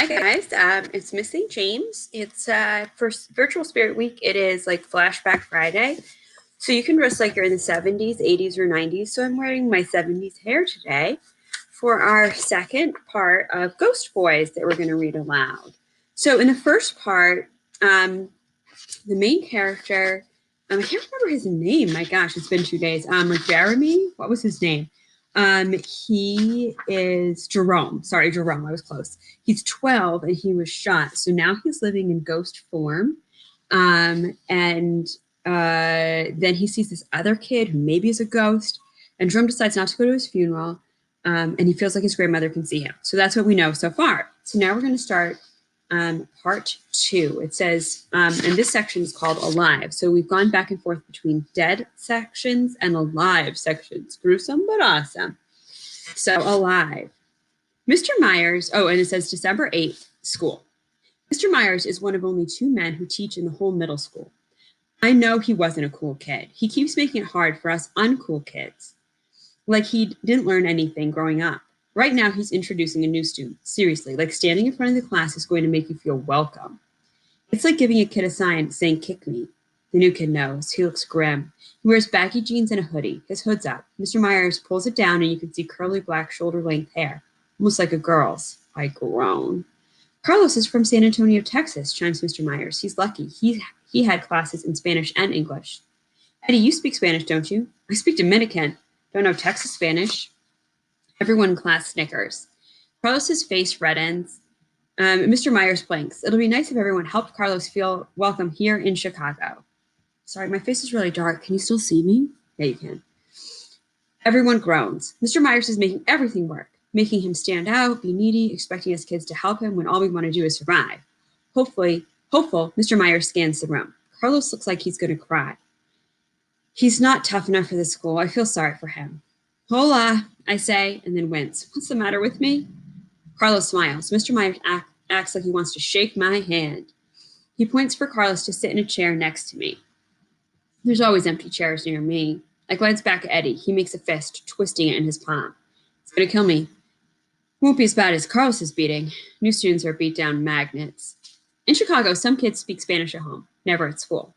Hi guys, it's Miss St. James. It's for Virtual Spirit Week. It is like Flashback Friday, so you can dress like you're in the 70s, 80s, or 90s. So I'm wearing my 70s hair today for our second part of Ghost Boys that we're going to read aloud. So in the first part, the main character, I can't remember his name. My gosh, it's been 2 days. Jeremy, what was his name? He is Jerome. Sorry, Jerome. I was close. He's 12 and he was shot. So now he's living in ghost form. And then he sees this other kid who maybe is a ghost. And Jerome decides not to go to his funeral. And he feels like his grandmother can see him. So that's what we know so far. So now we're going to start part 2. It says, and this section is called Alive. So we've gone back and forth between dead sections and alive sections. Gruesome, but awesome. So Alive. Mr. Myers, and it says December 8th, school. Mr. Myers is one of only 2 men who teach in the whole middle school. I know he wasn't a cool kid. He keeps making it hard for us uncool kids. Like he didn't learn anything growing up. Right now, he's introducing a new student. Seriously, like standing in front of the class is going to make you feel welcome. It's like giving a kid a sign saying, "Kick me." The new kid knows. He looks grim. He wears baggy jeans and a hoodie. His hood's up. Mr. Myers pulls it down and you can see curly black shoulder-length hair, almost like a girl's. I groan. Carlos is from San Antonio, Texas, chimes Mr. Myers. He's lucky. He had classes in Spanish and English. Eddie, you speak Spanish, don't you? I speak Dominican. Don't know Texas Spanish. Everyone in class snickers. Carlos's face reddens. Mr. Myers blinks. It'll be nice if everyone helped Carlos feel welcome here in Chicago. Sorry, my face is really dark. Can you still see me? Yeah, you can. Everyone groans. Mr. Myers is making everything work, making him stand out, be needy, expecting his kids to help him when all we want to do is survive. Hopeful, Mr. Myers scans the room. Carlos looks like he's going to cry. He's not tough enough for this school. I feel sorry for him. Hola, I say, and then wince. What's the matter with me? Carlos smiles. Mr. Myers acts like he wants to shake my hand. He points for Carlos to sit in a chair next to me. There's always empty chairs near me. I glance back at Eddie. He makes a fist, twisting it in his palm. It's going to kill me. Won't be as bad as Carlos's beating. New students are beat down magnets. In Chicago, some kids speak Spanish at home, never at school.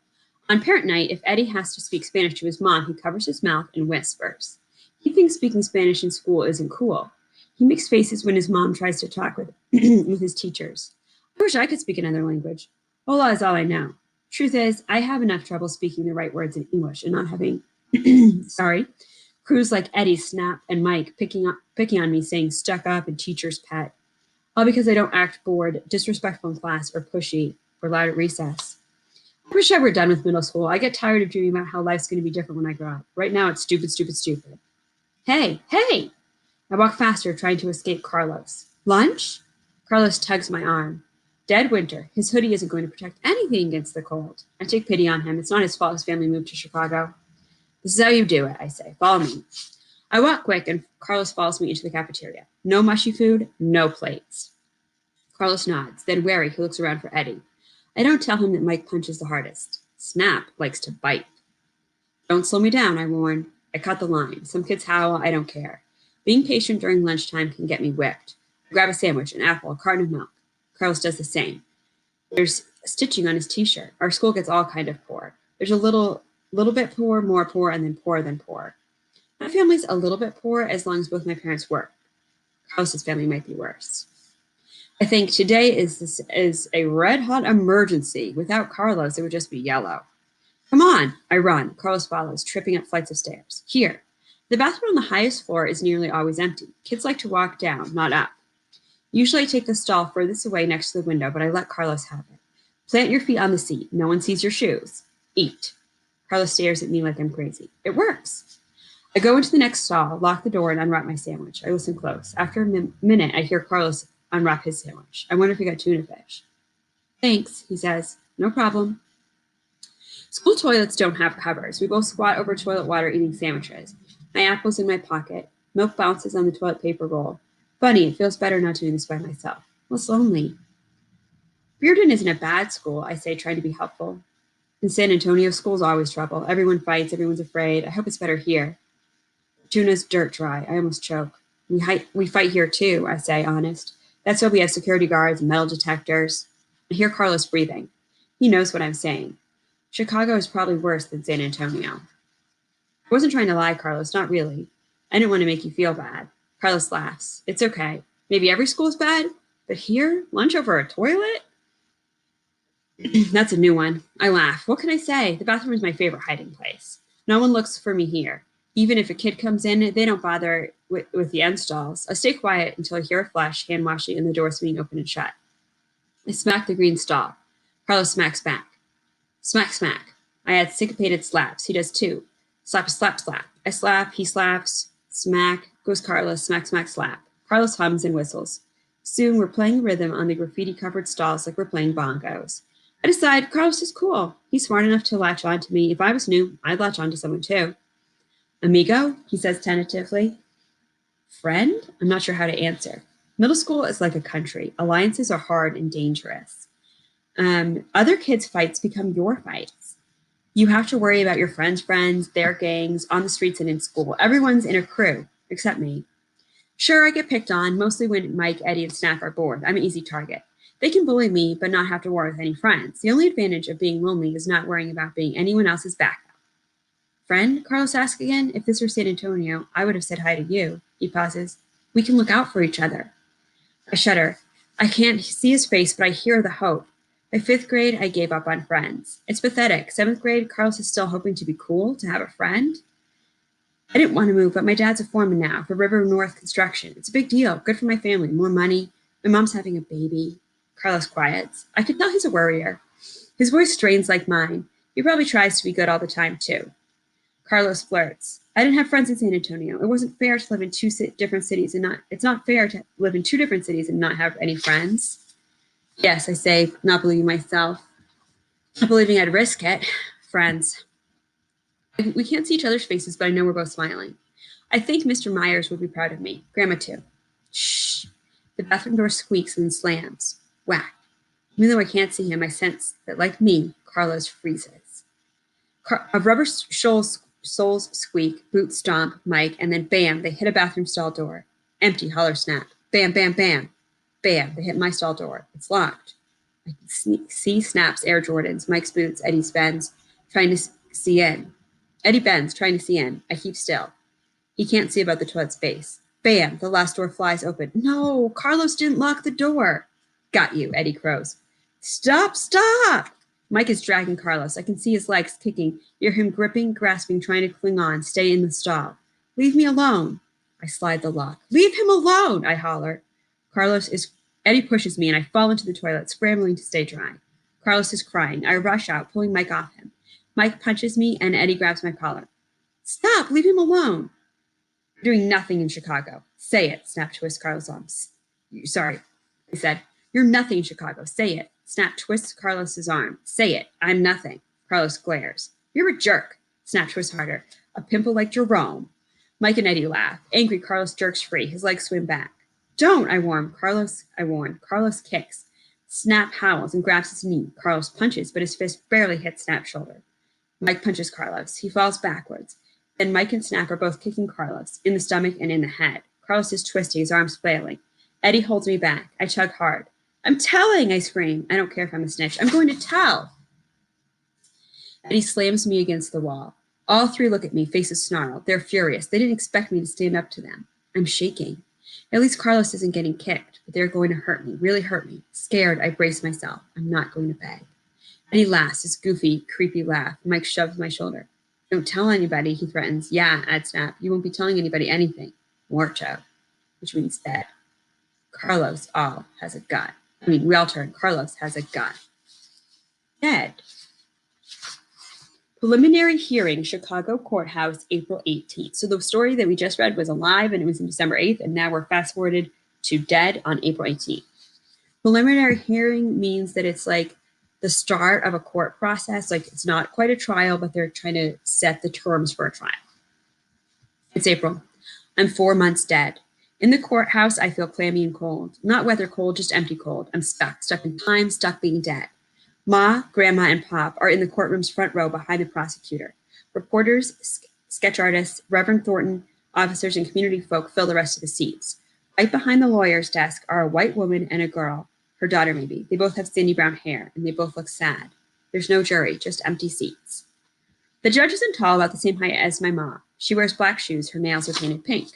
On parent night, if Eddie has to speak Spanish to his mom, he covers his mouth and whispers. He thinks speaking Spanish in school isn't cool. He makes faces when his mom tries to talk with with his teachers. I wish I could speak another language. Hola is all I know. Truth is, I have enough trouble speaking the right words in English and not having, crews like Eddie, Snap, and Mike picking on me saying stuck up and teacher's pet. All because I don't act bored, disrespectful in class, or pushy, or loud at recess. I wish I were done with middle school. I get tired of dreaming about how life's going to be different when I grow up. Right now, it's stupid, stupid, stupid. Hey! I walk faster, trying to escape Carlos. Lunch? Carlos tugs my arm. Dead winter. His hoodie isn't going to protect anything against the cold. I take pity on him. It's not his fault his family moved to Chicago. This is how you do it, I say. Follow me. I walk quick, and Carlos follows me into the cafeteria. No mushy food, no plates. Carlos nods. Then, wary, he looks around for Eddie. I don't tell him that Mike punches the hardest. Snap likes to bite. Don't slow me down, I warn. I cut the line. Some kids howl, I don't care. Being patient during lunchtime can get me whipped. I grab a sandwich, an apple, a carton of milk. Carlos does the same. There's stitching on his t-shirt. Our school gets all kind of poor. There's a little bit poor, more poor, and then poorer than poor. My family's a little bit poor as long as both my parents work. Carlos's family might be worse. I think today is a red-hot emergency. Without Carlos, it would just be yellow. Come on, I run. Carlos follows, tripping up flights of stairs. Here. The bathroom on the highest floor is nearly always empty. Kids like to walk down, not up. Usually I take the stall furthest away next to the window, but I let Carlos have it. Plant your feet on the seat. No one sees your shoes. Eat. Carlos stares at me like I'm crazy. It works. I go into the next stall, lock the door, and unwrap my sandwich. I listen close. After a minute, I hear Carlos unwrap his sandwich. I wonder if he got tuna fish. Thanks, he says. No problem. School toilets don't have covers. We both squat over toilet water eating sandwiches. My apple's in my pocket. Milk bounces on the toilet paper roll. Funny, it feels better not doing this by myself. Less lonely. Bearden isn't a bad school, I say, trying to be helpful. In San Antonio, school's always trouble. Everyone fights, everyone's afraid. I hope it's better here. Tuna's dirt dry. I almost choke. We fight here too, I say, honest. That's why we have security guards and metal detectors. I hear Carlos breathing. He knows what I'm saying. Chicago is probably worse than San Antonio. I wasn't trying to lie, Carlos, not really. I didn't want to make you feel bad. Carlos laughs. It's okay. Maybe every school's bad, but here, lunch over a toilet? That's a new one. I laugh. What can I say? The bathroom is my favorite hiding place. No one looks for me here. Even if a kid comes in, they don't bother with the end stalls. I stay quiet until I hear a flush, hand washing, and the door swinging open and shut. I smack the green stall. Carlos smacks back. Smack, smack. I add syncopated slaps. He does too. Slap, slap, slap. I slap, he slaps. Smack, goes Carlos, smack, smack, slap. Carlos hums and whistles. Soon we're playing rhythm on the graffiti-covered stalls like we're playing bongos. I decide Carlos is cool. He's smart enough to latch on to me. If I was new, I'd latch on to someone too. Amigo, he says tentatively. Friend? I'm not sure how to answer. Middle school is like a country. Alliances are hard and dangerous. Other kids' fights become your fights. You have to worry about your friends' friends, their gangs, on the streets and in school. Everyone's in a crew, except me. Sure, I get picked on, mostly when Mike, Eddie, and Snap are bored. I'm an easy target. They can bully me, but not have to war with any friends. The only advantage of being lonely is not worrying about being anyone else's backup. Friend? Carlos asks again. If this were San Antonio, I would have said hi to you. He pauses. We can look out for each other. I shudder. I can't see his face, but I hear the hope. By 5th grade, I gave up on friends. It's pathetic. 7th grade, Carlos is still hoping to be cool, to have a friend. I didn't want to move, but my dad's a foreman now for River North Construction. It's a big deal. Good for my family. More money. My mom's having a baby. Carlos quiets. I can tell he's a worrier. His voice strains like mine. He probably tries to be good all the time, too. Carlos flirts. I didn't have friends in San Antonio. It wasn't fair to live in different cities it's not fair to live in 2 different cities and not have any friends. Yes, I say, not believing myself. Not believing I'd risk it. Friends. We can't see each other's faces, but I know we're both smiling. I think Mr. Myers would be proud of me. Grandma, too. Shh. The bathroom door squeaks and slams. Whack. Even though I can't see him, I sense that, like me, Carlos freezes. A rubber soles squeak, boots stomp, Mike, and then bam, they hit a bathroom stall door. Empty, holler, snap. Bam, bam, bam. Bam, they hit my stall door. It's locked. I can see Snap's Air Jordans, Mike's boots, Eddie's Benz, trying to see in. Eddie bends, trying to see in. I keep still. He can't see above the toilet space. Bam, the last door flies open. No, Carlos didn't lock the door. Got you, Eddie crows. Stop, stop! Mike is dragging Carlos. I can see his legs kicking, hear him gripping, grasping, trying to cling on, stay in the stall. Leave me alone. I slide the lock. Leave him alone, I holler. Eddie pushes me and I fall into the toilet, scrambling to stay dry. Carlos is crying. I rush out, pulling Mike off him. Mike punches me and Eddie grabs my collar. Stop, leave him alone. You're doing nothing in Chicago. Say it, Snap twists Carlos' arms. Sorry, I said. You're nothing in Chicago. Say it. Snap twists Carlos's arm. Say it. I'm nothing. Carlos glares. You're a jerk. Snap twists harder. A pimple like Jerome. Mike and Eddie laugh. Angry, Carlos jerks free. His legs swim back. Don't, I warn. Carlos kicks. Snap howls and grabs his knee. Carlos punches, but his fist barely hits Snap's shoulder. Mike punches Carlos. He falls backwards. Then Mike and Snap are both kicking Carlos, in the stomach and in the head. Carlos is twisting, his arms flailing. Eddie holds me back. I chug hard. I'm telling, I scream. I don't care if I'm a snitch. I'm going to tell. Eddie slams me against the wall. All 3 look at me, faces snarl. They're furious. They didn't expect me to stand up to them. I'm shaking. At least Carlos isn't getting kicked, but they're going to hurt me, really hurt me. Scared, I brace myself. I'm not going to beg. Eddie laughs, his goofy, creepy laugh. Mike shoves my shoulder. Don't tell anybody, he threatens. Yeah, adds Snap. You won't be telling anybody anything. Muerto, which means dead. Carlos all has a gun. We all turn. Carlos has a gun. Dead. Preliminary hearing, Chicago Courthouse, April 18th. So the story that we just read was alive and it was on December 8th, and now we're fast forwarded to dead on April 18th. Preliminary hearing means that it's like the start of a court process. Like it's not quite a trial, but they're trying to set the terms for a trial. It's April. I'm 4 months dead. In the courthouse, I feel clammy and cold. Not weather cold, just empty cold. I'm stuck in time, stuck being dead. Ma, Grandma, and Pop are in the courtroom's front row behind the prosecutor. Reporters, sketch artists, Reverend Thornton, officers, and community folk fill the rest of the seats. Right behind the lawyer's desk are a white woman and a girl, her daughter maybe. They both have sandy brown hair, and they both look sad. There's no jury, just empty seats. The judge isn't tall, about the same height as my mom. She wears black shoes, her nails are painted pink.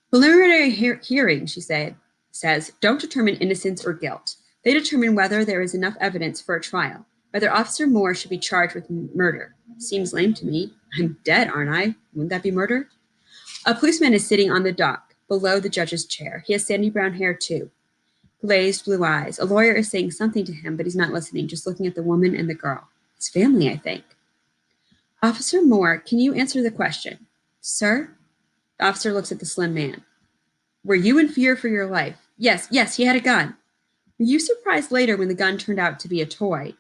Preliminary hearing, she says, don't determine innocence or guilt. They determine whether there is enough evidence for a trial, whether Officer Moore should be charged with murder. Seems lame to me. I'm dead, aren't I? Wouldn't that be murder? A policeman is sitting on the dock below the judge's chair. He has sandy brown hair, too. Glazed blue eyes. A lawyer is saying something to him, but he's not listening, just looking at the woman and the girl. His family, I think. Officer Moore, can you answer the question? Sir? The officer looks at the slim man. Were you in fear for your life? Yes, he had a gun. Were you surprised later when the gun turned out to be a toy?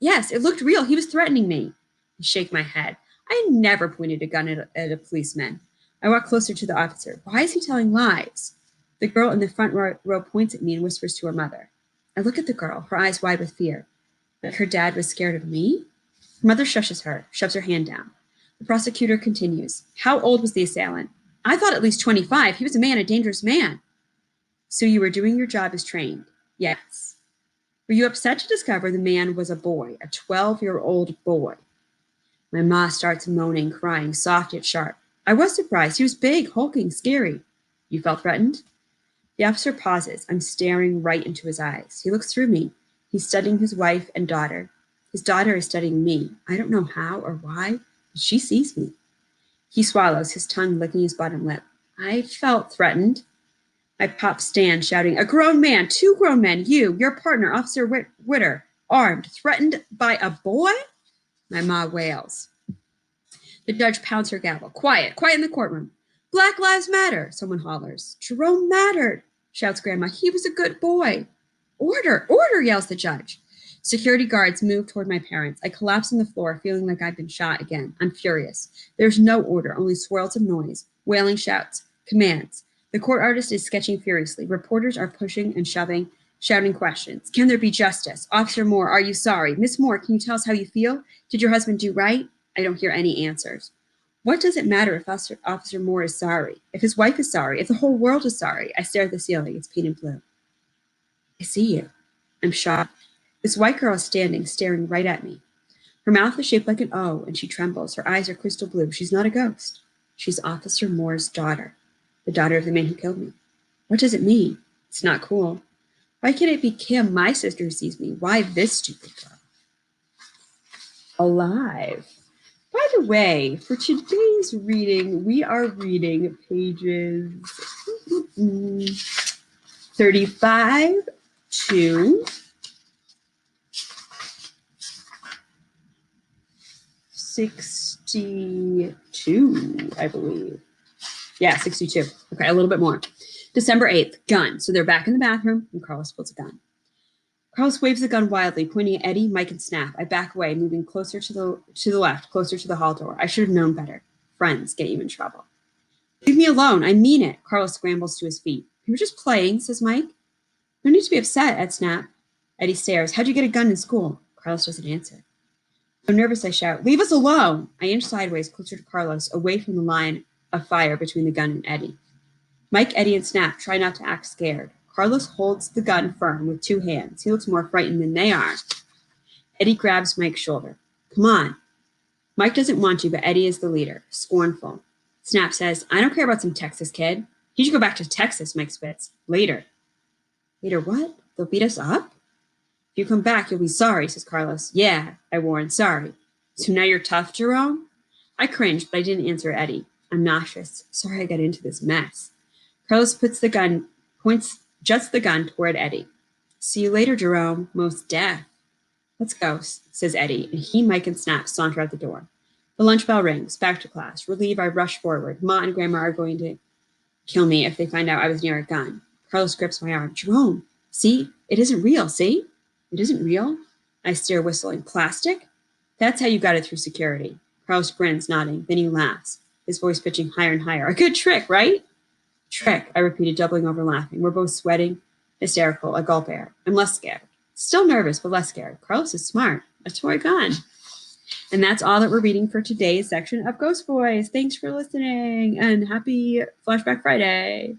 Yes, it looked real. He was threatening me. I shake my head. I never pointed a gun at a policeman. I walk closer to the officer. Why is he telling lies? The girl in the front row points at me and whispers to her mother. I look at the girl, her eyes wide with fear. Like her dad was scared of me? Her mother shushes her, shoves her hand down. The prosecutor continues. How old was the assailant? I thought at least 25. He was a dangerous man. So you were doing your job as trained? Yes. Were you upset to discover the man was a boy, a 12-year-old boy? My ma starts moaning, crying, soft yet sharp. I was surprised. He was big, hulking, scary. You felt threatened? The officer pauses. I'm staring right into his eyes. He looks through me. He's studying his wife and daughter. His daughter is studying me. I don't know how or why, but she sees me. He swallows, his tongue licking his bottom lip. I felt threatened. I pop Stan, shouting, a grown man, 2 grown men, you, your partner, Officer Witter, armed, threatened by a boy? My ma wails. The judge pounds her gavel. Quiet in the courtroom. Black Lives Matter, someone hollers. Jerome mattered, shouts Grandma. He was a good boy. Order, yells the judge. Security guards move toward my parents. I collapse on the floor, feeling like I've been shot again. I'm furious. There's no order, only swirls of noise, wailing shouts, commands. The court artist is sketching furiously. Reporters are pushing and shoving, shouting questions. Can there be justice? Officer Moore, are you sorry? Miss Moore, can you tell us how you feel? Did your husband do right? I don't hear any answers. What does it matter if Officer Moore is sorry? If his wife is sorry? If the whole world is sorry? I stare at the ceiling. It's painted blue. I see you. I'm shocked. This white girl is standing, staring right at me. Her mouth is shaped like an O, and she trembles. Her eyes are crystal blue. She's not a ghost. She's Officer Moore's daughter, the daughter of the man who killed me. What does it mean? It's not cool. Why can't it be Kim, my sister, who sees me? Why this stupid girl? Alive. By the way, for today's reading, we are reading pages 35 to 62, I believe. Yeah, 62. Okay, a little bit more. December 8th, gun. So they're back in the bathroom, and Carlos pulls a gun. Carlos waves the gun wildly, pointing at Eddie, Mike, and Snap. I back away, moving closer to the left, closer to the hall door. I should have known better. Friends get you in trouble. Leave me alone. I mean it. Carlos scrambles to his feet. You were just playing, says Mike. No need to be upset, Ed Snap. Eddie stares. How'd you get a gun in school? Carlos doesn't answer. So nervous, I shout, leave us alone! I inch sideways, closer to Carlos, away from the line of fire between the gun and Eddie. Mike, Eddie, and Snap try not to act scared. Carlos holds the gun firm with 2 hands. He looks more frightened than they are. Eddie grabs Mike's shoulder. Come on. Mike doesn't want to, but Eddie is the leader, scornful. Snap says, I don't care about some Texas kid. He should go back to Texas, Mike spits. Later. Later what? They'll beat us up? If you come back, you'll be sorry, says Carlos. Yeah, I warn, sorry. So now you're tough, Jerome? I cringed, but I didn't answer Eddie. I'm nauseous. Sorry I got into this mess. Carlos juts the gun toward Eddie. See you later, Jerome. Most deaf. Let's go, says Eddie, and he, Mike, and Snap saunter out the door. The lunch bell rings. Back to class. Relieved, I rush forward. Ma and Grandma are going to kill me if they find out I was near a gun. Carlos grips my arm. Jerome, see? It isn't real, see? It isn't real? I stare, whistling. Plastic? That's how you got it through security. Carlos grins, nodding. Then he laughs, his voice pitching higher and higher. A good trick, right? Trick, I repeated, doubling over, laughing. We're both sweating, hysterical, a gulp air. I'm less scared. Still nervous, but less scared. Carlos is smart. A toy gun. And that's all that we're reading for today's section of Ghost Boys. Thanks for listening, and happy Flashback Friday.